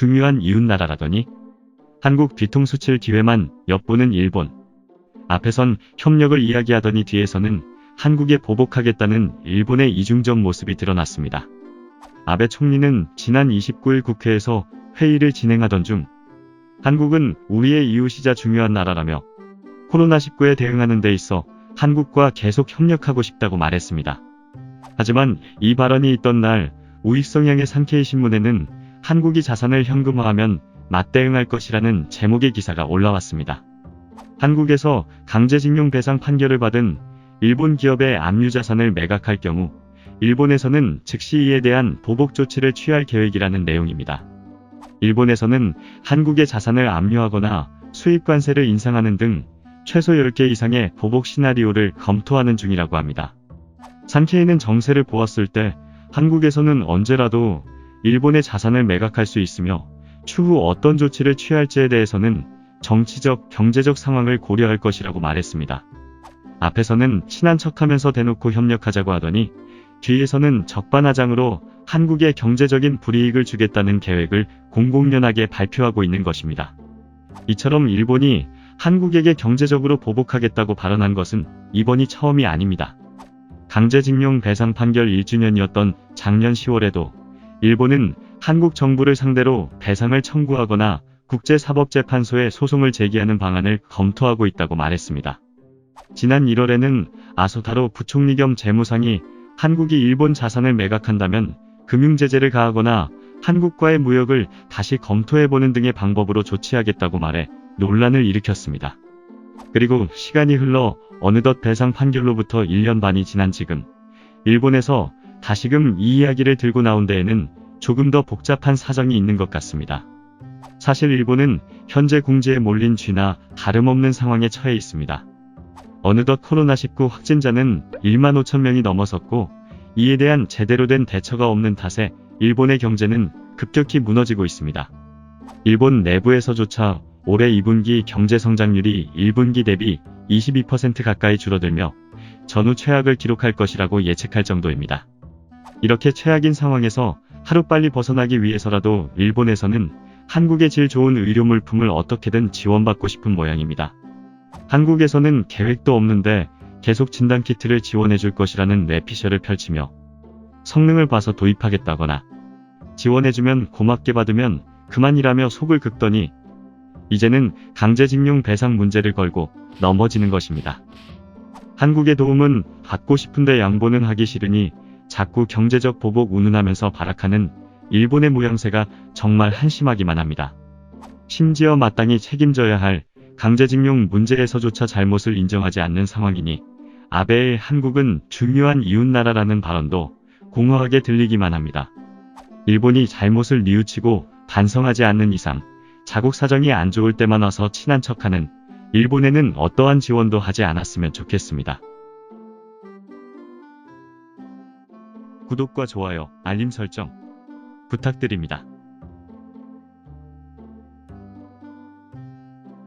중요한 이웃나라라더니 한국 뒤통수 칠 기회만 엿보는 일본. 앞에선 협력을 이야기하더니 뒤에서는 한국에 보복하겠다는 일본의 이중적 모습이 드러났습니다. 아베 총리는 지난 29일 국회에서 회의를 진행하던 중 한국은 우리의 이웃이자 중요한 나라라며 코로나19에 대응하는 데 있어 한국과 계속 협력하고 싶다고 말했습니다. 하지만 이 발언이 있던 날 우익성향의 산케이 신문에는 한국이 자산을 현금화하면 맞대응할 것이라는 제목의 기사가 올라왔습니다. 한국에서 강제징용 배상 판결을 받은 일본 기업의 압류자산을 매각할 경우 일본에서는 즉시 이에 대한 보복 조치를 취할 계획이라는 내용입니다. 일본에서는 한국의 자산을 압류하거나 수입 관세를 인상하는 등 최소 10개 이상의 보복 시나리오를 검토하는 중이라고 합니다. 산케이는 정세를 보았을 때 한국에서는 언제라도 일본의 자산을 매각할 수 있으며 추후 어떤 조치를 취할지에 대해서는 정치적, 경제적 상황을 고려할 것이라고 말했습니다. 앞에서는 친한 척하면서 대놓고 협력하자고 하더니 뒤에서는 적반하장으로 한국에 경제적인 불이익을 주겠다는 계획을 공공연하게 발표하고 있는 것입니다. 이처럼 일본이 한국에게 경제적으로 보복하겠다고 발언한 것은 이번이 처음이 아닙니다. 강제징용 배상 판결 1주년이었던 작년 10월에도 일본은 한국 정부를 상대로 배상을 청구하거나 국제사법재판소에 소송을 제기하는 방안을 검토하고 있다고 말했습니다. 지난 1월에는 아소타로 부총리 겸 재무상이 한국이 일본 자산을 매각한다면 금융제재를 가하거나 한국과의 무역을 다시 검토해보는 등의 방법으로 조치하겠다고 말해 논란을 일으켰습니다. 그리고 시간이 흘러 어느덧 배상 판결로부터 1년 반이 지난 지금 일본에서 다시금 이 이야기를 들고 나온 데에는 조금 더 복잡한 사정이 있는 것 같습니다. 사실 일본은 현재 궁지에 몰린 쥐나 다름없는 상황에 처해 있습니다. 어느덧 코로나19 확진자는 1만 5천 명이 넘어섰고 이에 대한 제대로 된 대처가 없는 탓에 일본의 경제는 급격히 무너지고 있습니다. 일본 내부에서조차 올해 2분기 경제성장률이 1분기 대비 22% 가까이 줄어들며 전후 최악을 기록할 것이라고 예측할 정도입니다. 이렇게 최악인 상황에서 하루빨리 벗어나기 위해서라도 일본에서는 한국의 질 좋은 의료 물품을 어떻게든 지원받고 싶은 모양입니다. 한국에서는 계획도 없는데 계속 진단키트를 지원해줄 것이라는 뇌피셜을 펼치며 성능을 봐서 도입하겠다거나 지원해주면 고맙게 받으면 그만이라며 속을 긁더니 이제는 강제징용 배상 문제를 걸고 넘어지는 것입니다. 한국의 도움은 받고 싶은데 양보는 하기 싫으니 자꾸 경제적 보복 운운하면서 발악하는 일본의 모양새가 정말 한심하기만 합니다. 심지어 마땅히 책임져야 할 강제징용 문제에서조차 잘못을 인정하지 않는 상황이니 아베의 한국은 중요한 이웃나라라는 발언도 공허하게 들리기만 합니다. 일본이 잘못을 뉘우치고 반성하지 않는 이상 자국 사정이 안 좋을 때만 와서 친한 척하는 일본에는 어떠한 지원도 하지 않았으면 좋겠습니다. 구독과 좋아요, 알림 설정 부탁드립니다.